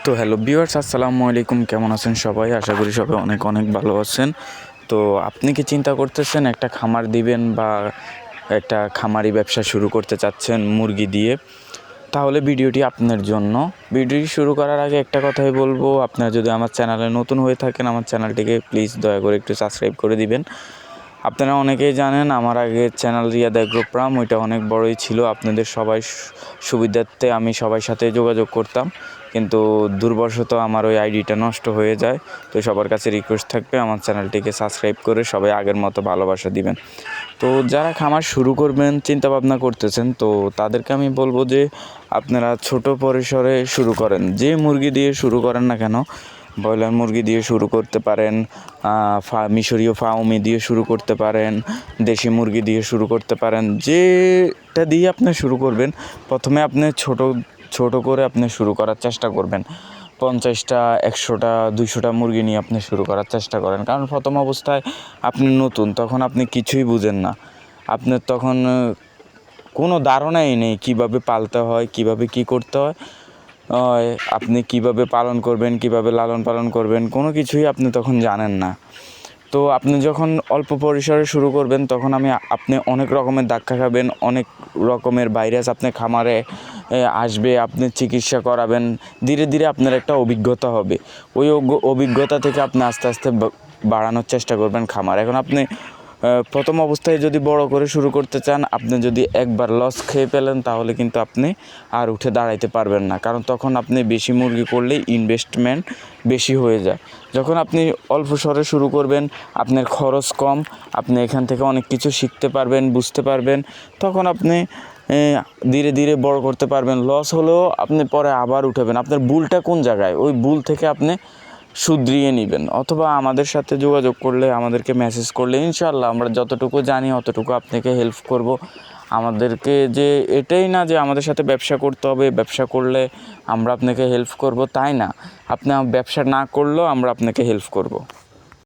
তো hello viewers, আসসালামু আলাইকুম। কেমন আছেন সবাই? আশা করি সবাই অনেক অনেক ভালো আছেন। তো আপনি কি চিন্তা করতেছেন একটা খামার দিবেন বা একটা খামারি ব্যবসা শুরু করতে চাচ্ছেন মুরগি দিয়ে? তাহলে ভিডিওটি আপনার জন্য। ভিডিওটি শুরু করার আগে একটা কথাই বলবো, আপনারা যদি আমার চ্যানেলে নতুন হয়ে থাকেন আমার চ্যানেলটিকে প্লিজ দয়া করে একটু সাবস্ক্রাইব করে দিবেন। আপনারা অনেকেই জানেন আমার আগের চ্যানেল রিয়াদ এগ্রো ফার্ম, ওইটা অনেক বড়ই ছিল। আপনাদের সবাই সুবিধার্থে আমি সবার সাথে যোগাযোগ করতাম, কিন্তু দুর্বশত আমার ওই আইডিটা নষ্ট হয়ে যায়। তো সবার কাছে রিকোয়েস্ট থাকবে আমার চ্যানেলটিকে সাবস্ক্রাইব করে সবাই আগের মতো ভালোবাসা দিবেন। তো যারা খামার শুরু করবেন চিন্তা ভাবনা করতেছেন, তো তাদেরকে আমি বলবো যে আপনারা ছোট পরিসরে শুরু করেন। যে মুরগি দিয়ে শুরু করেন না কেন, ব্রয়লার মুরগি দিয়ে শুরু করতে পারেন, মিশরীয় ফাউমি দিয়ে শুরু করতে পারেন, দেশি মুরগি দিয়ে শুরু করতে পারেন। যেটা দিয়ে আপনি শুরু করবেন, প্রথমে আপনি ছোট করে আপনি শুরু করার চেষ্টা করবেন। 50টা 100টা 200টা মুরগি নিয়ে আপনি শুরু করার চেষ্টা করেন। কারণ প্রথম অবস্থায় আপনি নতুন, তখন আপনি কিছুই বুঝেন না। আপনার তখন কোনো ধারণাই নেই কীভাবে পালতে হয়, কীভাবে কী করতে হয়, আপনি কিভাবে পালন করবেন, কিভাবে লালন পালন করবেন, কোনো কিছুই আপনি তখন জানেন না। তো আপনি যখন অল্প পরিসরে শুরু করবেন তখন আপনি অনেক রকমের ধাক্কা খাবেন, অনেক রকমের ভাইরাস আপনার খামারে আসবে, আপনি চিকিৎসা করাবেন। ধীরে ধীরে আপনার একটা অভিজ্ঞতা হবে। ওই অভিজ্ঞতা থেকে আপনি আস্তে আস্তে বাড়ানোর চেষ্টা করবেন খামার। এখন আপনি প্রথম অবস্থায় যদি বড় করে শুরু করতে চান, আপনি যদি একবার লস খেয়ে ফেলেন তাহলে কিন্তু আপনি আর উঠে দাঁড়াইতে পারবেন না। কারণ তখন আপনি বেশি মুরগি করলেই ইনভেস্টমেন্ট বেশি হয়ে যায়। যখন আপনি অল্প স্বরে শুরু করবেন, আপনার খরচ কম, আপনি এখান থেকে অনেক কিছু শিখতে পারবেন, বুঝতে পারবেন। তখন আপনি ধীরে ধীরে বড় করতে পারবেন। লস হলেও আপনি পরে আবার উঠাবেন। আপনার ভুলটা কোন জায়গায়, ওই ভুল থেকে আপনি শুধরিয়ে নেবেন। অথবা আমাদের সাথে যোগাযোগ করলে, আমাদেরকে মেসেজ করলে ইনশাআল্লাহ আমরা যতটুকু জানি অতটুকু আপনাকে হেল্প করব। আমাদেরকে যে এটাই না যে আমাদের সাথে ব্যবসা করতে হবে, ব্যবসা করলে আমরা আপনাকে হেল্প করব, তাই না। আপনি ব্যবসা না করলেও আমরা আপনাকে হেল্প করব।